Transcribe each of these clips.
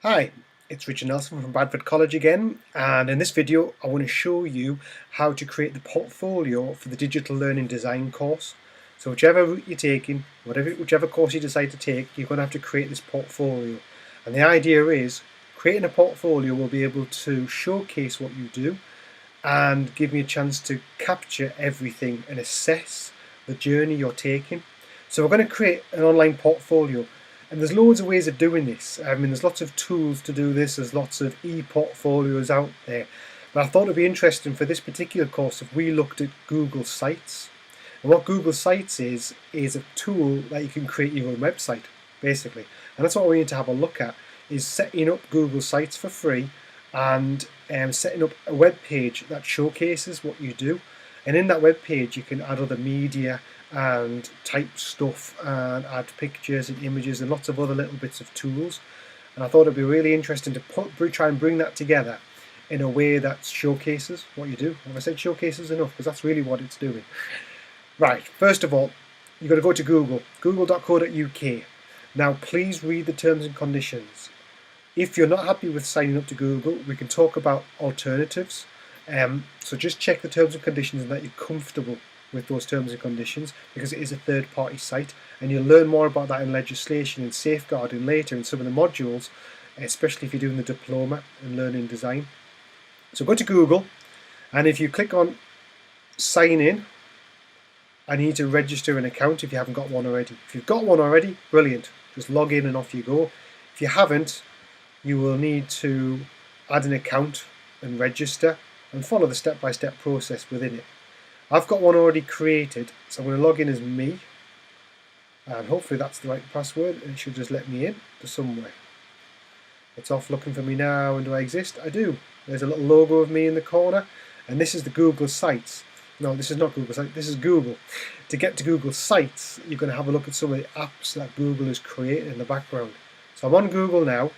Hi, it's Richard Nelson from Bradford College again, and in this video I want to show you how to create the portfolio for the Digital Learning Design course. So whichever route you're taking, whichever course you decide to take, you're going to have to create this portfolio. And the idea is, creating a portfolio will be able to showcase what you do and give me a chance to capture everything and assess the journey you're taking. So we're going to create an online portfolio. And there's loads of ways of doing this. I mean, there's lots of tools to do this. There's lots of e-portfolios out there. But I thought it'd be interesting for this particular course if we looked at Google Sites. And what Google Sites is a tool that you can create your own website, basically. And that's what we need to have a look at, is setting up Google Sites for free and setting up a web page that showcases what you do. And in that web page, you can add other media and type stuff and add pictures and images and lots of other little bits of tools. And I thought it'd be really interesting to try and bring that together in a way that showcases what you do. Have I said showcases enough? Because that's really what it's doing. Right, first of all, you've got to go to Google, google.co.uk. Now, please read the terms and conditions. If you're not happy with signing up to Google, we can talk about alternatives. So just check the terms and conditions and that you're comfortable with those terms and conditions, because it is a third-party site, and you'll learn more about that in legislation and safeguarding later in some of the modules, especially if you're doing the diploma in learning design. So go to Google, and if you click on sign in, I need to register an account if you haven't got one already. If you've got one already, brilliant, just log in and off you go. If you haven't, you will need to add an account and register and follow the step-by-step process within it. I've got one already created, so I'm going to log in as me, and hopefully that's the right password, and it should just let me in to somewhere. It's off looking for me now, and do I exist? I do. There's a little logo of me in the corner, and this is the Google Sites. No, this is not Google Sites, this is Google. To get to Google Sites, you're going to have a look at some of the apps that Google has created in the background. So I'm on Google now.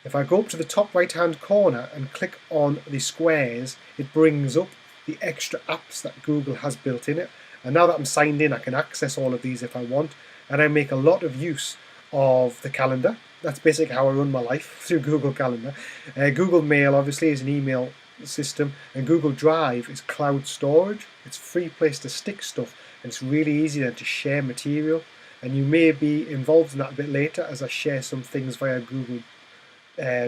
If I go up to the top right hand corner and click on the squares, it brings up the extra apps that Google has built in it. And now that I'm signed in, I can access all of these if I want. And I make a lot of use of the calendar. That's basically how I run my life, through Google Calendar. Google Mail obviously is an email system, and Google Drive is cloud storage. It's a free place to stick stuff, and it's really easy then to share material. And you may be involved in that a bit later as I share some things via Google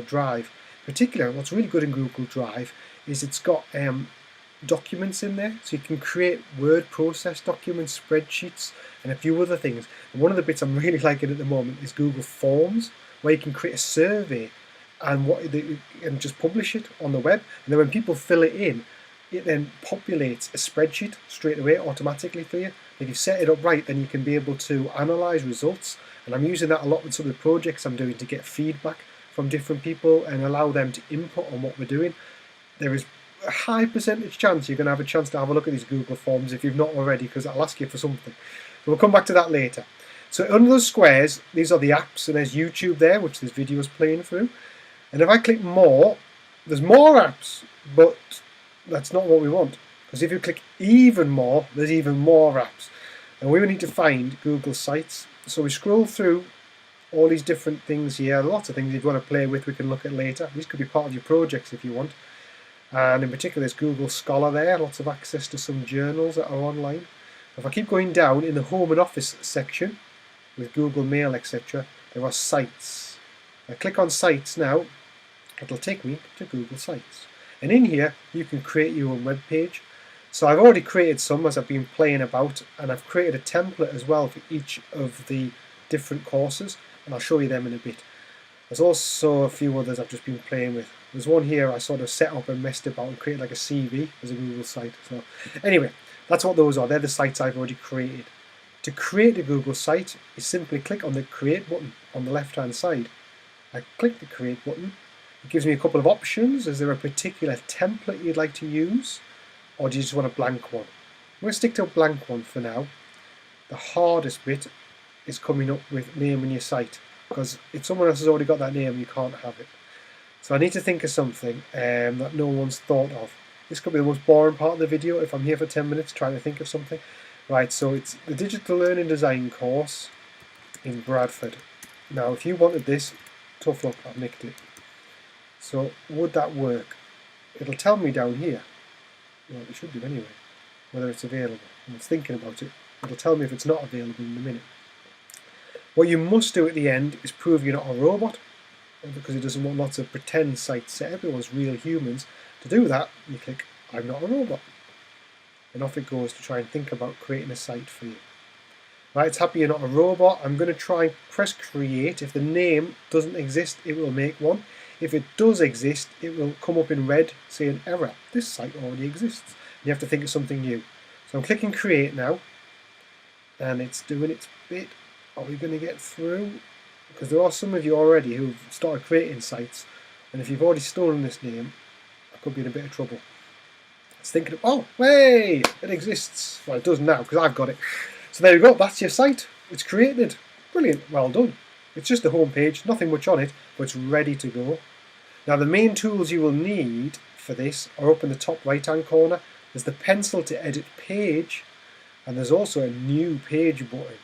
Drive. In particular, what's really good in Google Drive is it's got documents in there, so you can create word process documents, spreadsheets, and a few other things. And one of the bits I'm really liking at the moment is Google Forms, where you can create a survey and just publish it on the web, and then when people fill it in, it then populates a spreadsheet straight away automatically for you. If you set it up right, then you can be able to analyze results, and I'm using that a lot with some of the projects I'm doing to get feedback from different people and allow them to input on what we're doing. There is a high percentage chance you're going to have a chance to have a look at these Google Forms if you've not already, because I'll ask you for something. So we'll come back to that later. So under those squares, these are the apps, and there's YouTube there, which this video is playing through. And if I click more, there's more apps, but that's not what we want. Because if you click even more, there's even more apps. And we need to find Google Sites. So we scroll through all these different things here, lots of things you'd want to play with, we can look at later. These could be part of your projects if you want. And in particular, there's Google Scholar there, lots of access to some journals that are online. If I keep going down in the Home and Office section, with Google Mail, etc., there are sites. I click on Sites now, it'll take me to Google Sites. And in here, you can create your own web page. So I've already created some as I've been playing about, and I've created a template as well for each of the different courses, and I'll show you them in a bit. There's also a few others I've just been playing with. There's one here I sort of set up and messed about and created like a CV as a Google site. So anyway, that's what those are. They're the sites I've already created. To create a Google site, you simply click on the Create button on the left-hand side. I click the Create button. It gives me a couple of options. Is there a particular template you'd like to use, or do you just want a blank one? I'm going to stick to a blank one for now. The hardest bit is coming up with naming your site, because if someone else has already got that name, you can't have it. So I need to think of something that no one's thought of. This could be the most boring part of the video if I'm here for 10 minutes trying to think of something. Right, so it's the Digital Learning Design course in Bradford. Now, if you wanted this tough luck, I've nicked it. So would that work? It'll tell me down here. Well, it should do anyway, whether it's available. I was thinking about it. It'll tell me if it's not available in a minute. What you must do at the end is prove you're not a robot, because it doesn't want lots of pretend sites set. Everyone's real humans. To do that, you click I'm not a robot. And off it goes to try and think about creating a site for you. Right, it's happy you're not a robot. I'm going to try and press create. If the name doesn't exist, it will make one. If it does exist, it will come up in red saying error. This site already exists. You have to think of something new. So I'm clicking create now, and it's doing its bit. Are we going to get through? Because there are some of you already who've started creating sites, and if you've already stolen this name, I could be in a bit of trouble. It's thinking, oh, hey, it exists. Well, it does now because I've got it. So there you go, that's your site. It's created. Brilliant, well done. It's just a home page, nothing much on it, but it's ready to go. Now the main tools you will need for this are up in the top right hand corner. There's the pencil to edit page, and there's also a new page button.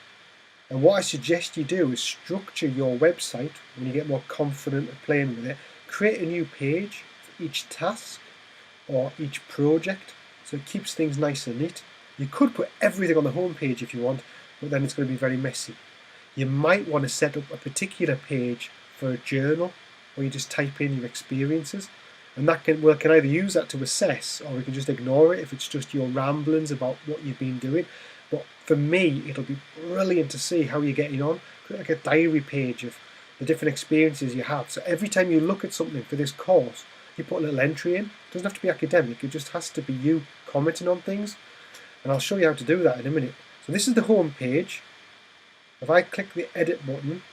And what I suggest you do is structure your website when you get more confident at playing with it. Create a new page for each task or each project, so it keeps things nice and neat. You could put everything on the home page if you want, but then it's going to be very messy. You might want to set up a particular page for a journal where you just type in your experiences, and that can either use that to assess, or we can just ignore it if it's just your ramblings about what you've been doing. But for me, it'll be brilliant to see how you're getting on. Like a diary page of the different experiences you have. So every time you look at something for this course, you put a little entry in. It doesn't have to be academic, it just has to be you commenting on things. And I'll show you how to do that in a minute. So this is the home page. If I click the edit button,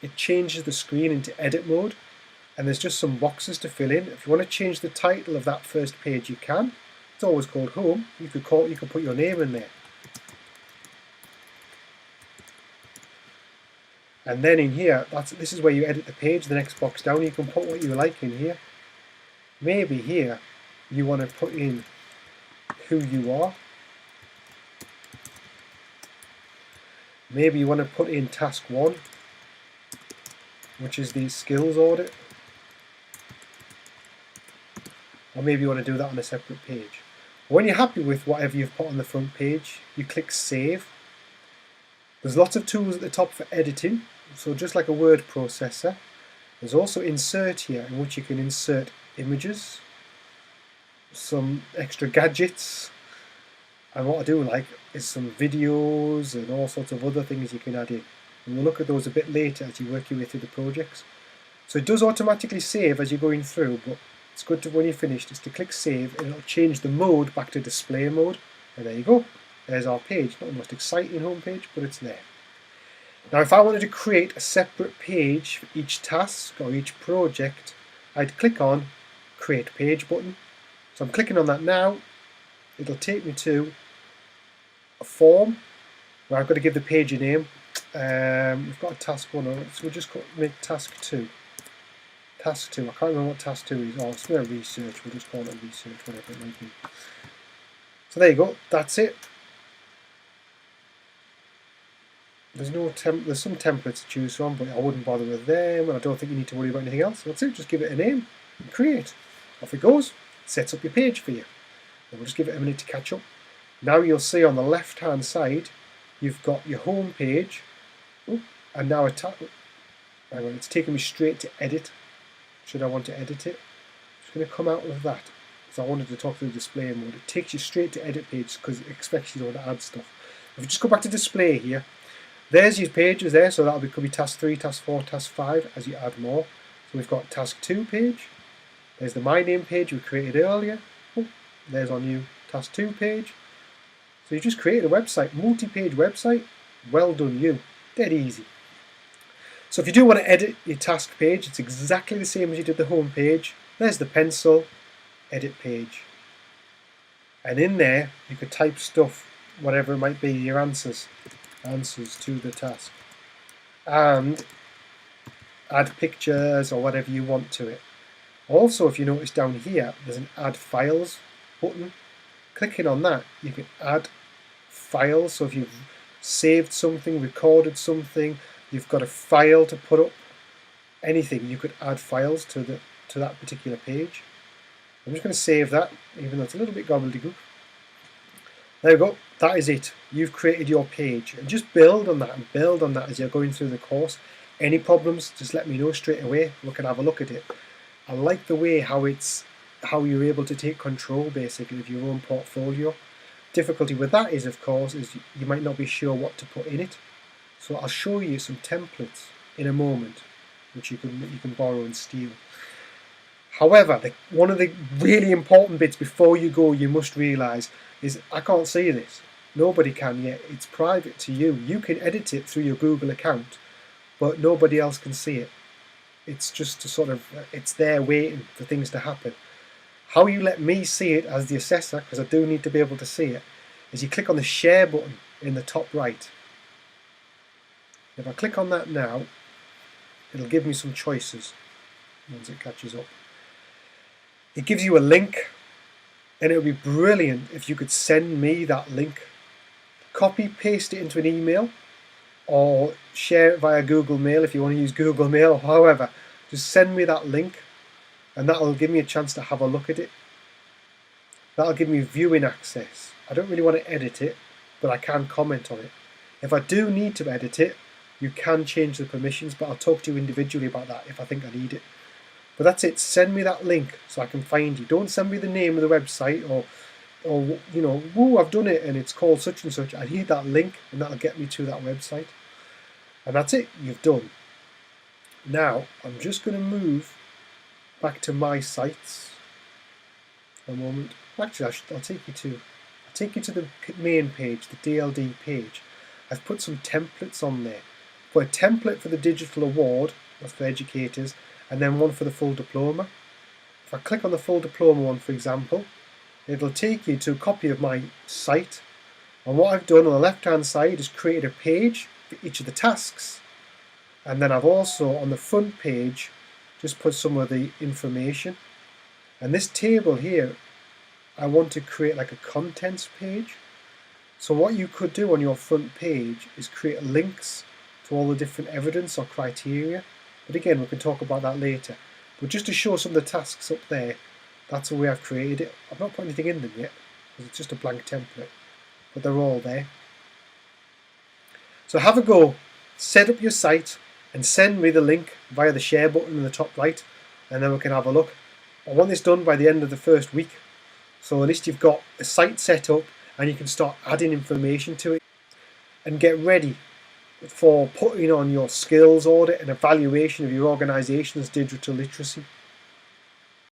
it changes the screen into edit mode, and there's just some boxes to fill in. If you want to change the title of that first page, you can. It's always called home. You could put your name in there. And then in here, this is where you edit the page. The next box down, you can put what you like in here. Maybe here you want to put in who you are. Maybe you want to put in task 1, which is the skills audit. Or maybe you want to do that on a separate page. When you're happy with whatever you've put on the front page, you click save. There's lots of tools at the top for editing, so just like a word processor. There's also insert here, in which you can insert images, some extra gadgets, and what I do like is some videos and all sorts of other things you can add in. And we'll look at those a bit later as you work your way through the projects. So it does automatically save as you're going through, but it's good to, when you're finished, is to click save, and it'll change the mode back to display mode. And there you go. There's our page. Not the most exciting home page, but it's there. Now if I wanted to create a separate page for each task or each project, I'd click on create page button. So I'm clicking on that now. It'll take me to a form where I've got to give the page a name. We've got a task 1 on it, so we'll just make task 2. Task 2, I can't remember what task 2 is. Oh, it's a research, we'll just call it research, whatever it might be. So there you go, that's it. There's some templates to choose from, but I wouldn't bother with them, and I don't think you need to worry about anything else. That's it, just give it a name and create. Off it goes, sets up your page for you. And we'll just give it a minute to catch up. Now you'll see on the left hand side, you've got your home page, and now it's taking me straight to edit. Should I want to edit it? I'm just going to come out of that, because I wanted to talk through display mode. It takes you straight to edit page because it expects you to add stuff. If you just go back to display here, there's your pages there, so could be task 3, task 4, task 5 as you add more. So we've got task 2 page. There's the my name page we created earlier. There's our new task 2 page. So you just created a website, multi-page website. Well done you, dead easy. So if you do want to edit your task page, it's exactly the same as you did the home page. There's the pencil, edit page. And in there, you could type stuff, whatever it might be, your answers to the task. And add pictures or whatever you want to it. Also, if you notice down here, there's an add files button. Clicking on that, you can add files. So if you've saved something, recorded something, you've got a file to put up, anything, you could add files to that particular page. I'm just going to save that, even though it's a little bit gobbledygook. There we go, that is it. You've created your page, and just build on that and build on that as you're going through the course. Any problems, just let me know straight away. We can have a look at it. I like the way how you're able to take control basically of your own portfolio. Difficulty with that is, of course, is you might not be sure what to put in it. So I'll show you some templates in a moment, which you can borrow and steal. However, one of the really important bits before you go, you must realise, is I can't see this. Nobody can yet. It's private to you. You can edit it through your Google account, but nobody else can see it. It's just it's there waiting for things to happen. How you let me see it as the assessor, because I do need to be able to see it, is you click on the share button in the top right. If I click on that now, it'll give me some choices once it catches up. It gives you a link, and it would be brilliant if you could send me that link. Copy, paste it into an email, or share it via Google Mail if you want to use Google Mail. However, just send me that link, and that'll give me a chance to have a look at it. That'll give me viewing access. I don't really want to edit it, but I can comment on it. If I do need to edit it, you can change the permissions, but I'll talk to you individually about that if I think I need it. But that's it. Send me that link so I can find you. Don't send me the name of the website or you know, woo, I've done it and it's called such and such. I need that link, and that'll get me to that website. And that's it. You've done. Now I'm just going to move back to my sites. A moment. Actually, I'll take you to the main page, the DLD page. I've put some templates on there. Put a template for the digital award, that's for educators, and then one for the full diploma. If I click on the full diploma one, for example, it'll take you to a copy of my site. And what I've done on the left hand side is created a page for each of the tasks. And then I've also, on the front page, just put some of the information. And this table here, I want to create like a contents page. So what you could do on your front page is create links to all the different evidence or criteria. But again, we can talk about that later. But just to show some of the tasks up there, that's the way I've created it. I've not put anything in them yet, because it's just a blank template. But they're all there. So have a go, set up your site, and send me the link via the share button in the top right, and then we can have a look. I want this done by the end of the first week, so at least you've got a site set up and you can start adding information to it and get ready for putting on your skills audit and evaluation of your organisation's digital literacy.